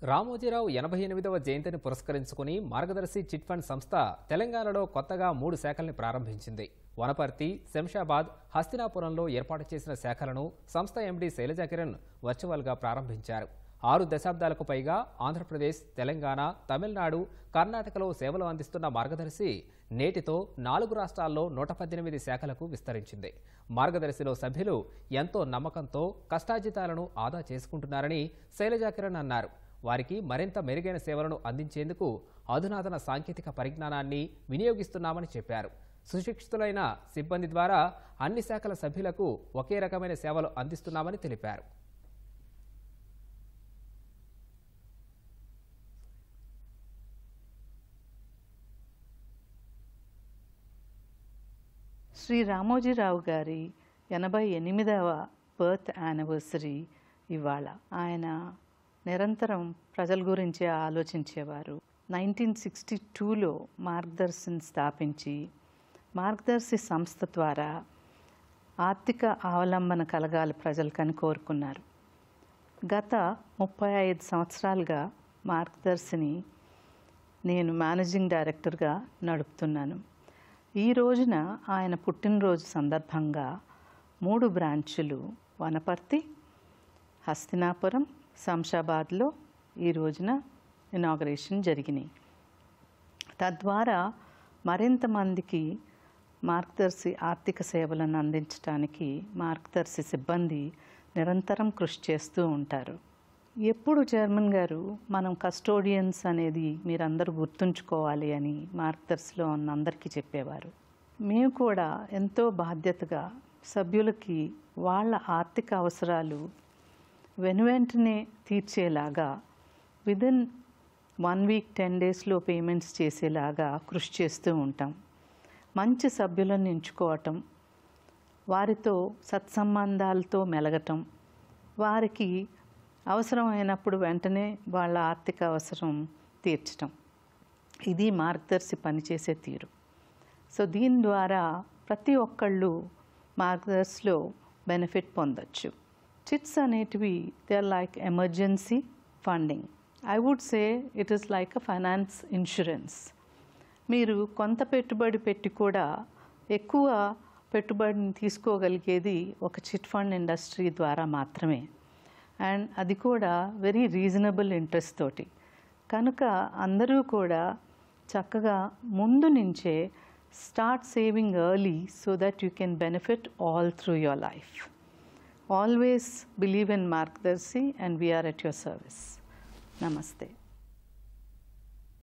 రామోజీరావు 88వ జయంతిని పురస్కరించుకుని మార్గదర్శి chit fund సంస్థ తెలంగాణలో కొత్తగా 3 శాఖల్ని ప్రారంభించింది. వనపర్తి, శంషాబాద్, హస్తినాపురంలో ఏర్పాటు చేసిన శాఖలను సంస్థ ఎండీ శైలజాకిరణ్ వర్చువల్గా ప్రారంభించారు. 6 దశాబ్దాలకు పైగా ఆంధ్రప్రదేశ్, తెలంగాణ, తమిళనాడు, కర్ణాటకలో సేవలు అందిస్తున్న మార్గదర్శి నేటితో 4 రాష్ట్రాల్లో 118 శాఖలకు విస్తరించింది. మార్గదర్శిలో సభ్యులు ఎంతో నమ్మకంతో కష్టార్జితాలను ఆదా చేసుకుంటున్నారని శైలజాకిరణ్ అన్నారు. వారికి మరింత మెరుగైన సేవలను అందించేందుకు అధునాతన సాంకేతిక పరిజ్ఞానాన్ని వినియోగిస్తున్నామని చెప్పారు. సుశిక్షితులైన సిబ్బంది ద్వారా అన్ని శాఖల సభ్యులకు ఒకే రకమైన సేవలు అందిస్తున్నామని తెలిపారు. శ్రీ రామోజీరావు గారి 88వ బర్త్ యానివర్సరీ ఇవాళ. ఆయన నిరంతరం ప్రజల గురించి ఆలోచించేవారు. 1962లో మార్గదర్శిని స్థాపించి మార్గదర్శి సంస్థ ద్వారా ఆర్థిక అవలంబన కలగాలి ప్రజలకని కోరుకున్నారు. గత 35 సంవత్సరాలుగా మార్గదర్శిని నేను మేనేజింగ్ డైరెక్టర్గా నడుపుతున్నాను. ఈ రోజున ఆయన పుట్టినరోజు సందర్భంగా 3 బ్రాంచులు వనపర్తి, హస్తినాపురం, శంషాబాద్లో ఈ రోజున ఇనాగరేషన్ జరిగినాయి. తద్వారా మరింత మందికి మార్గదర్శి ఆర్థిక సేవలను అందించడానికి మార్గదర్శి సిబ్బంది నిరంతరం కృషి చేస్తూ ఉంటారు. ఎప్పుడు చైర్మన్ గారు మనం కస్టోడియన్స్ అనేది మీరందరూ గుర్తుంచుకోవాలి అని మార్గదర్శిలో ఉన్న అందరికీ చెప్పేవారు. మేము కూడా ఎంతో బాధ్యతగా సభ్యులకి వాళ్ళ ఆర్థిక అవసరాలు వెనువెంటనే తీర్చేలాగా విదిన్ 1 వీక్ 10 డేస్లో పేమెంట్స్ చేసేలాగా కృషి చేస్తూ ఉంటాం. మంచి సభ్యులను ఎంచుకోవటం, వారితో సత్సంబంధాలతో మెలగటం, వారికి అవసరమైనప్పుడు వెంటనే వాళ్ళ ఆర్థిక అవసరం తీర్చటం, ఇది మార్గదర్శి పనిచేసే తీరు. సో దీని ద్వారా ప్రతి ఒక్కళ్ళు మార్గదర్శిలో బెనిఫిట్ పొందొచ్చు. చిట్స్ అనేటివి they are like emergency funding. I would say it is like a finance insurance. మీరు కొంత పెట్టుబడి పెట్టి కూడా ఎక్కువ పెట్టుబడిని తీసుకోగలిగేది ఒక చిట్ ఫండ్ ఇండస్ట్రీ ద్వారా మాత్రమే. అండ్ అది కూడా వెరీ రీజనబుల్ ఇంట్రెస్ట్ తోటి. కనుక అందరూ కూడా చక్కగా ముందు నుంచే start saving early so that you can benefit all through your life. Always believe in Margadarsi and we are at your service. నమస్తే.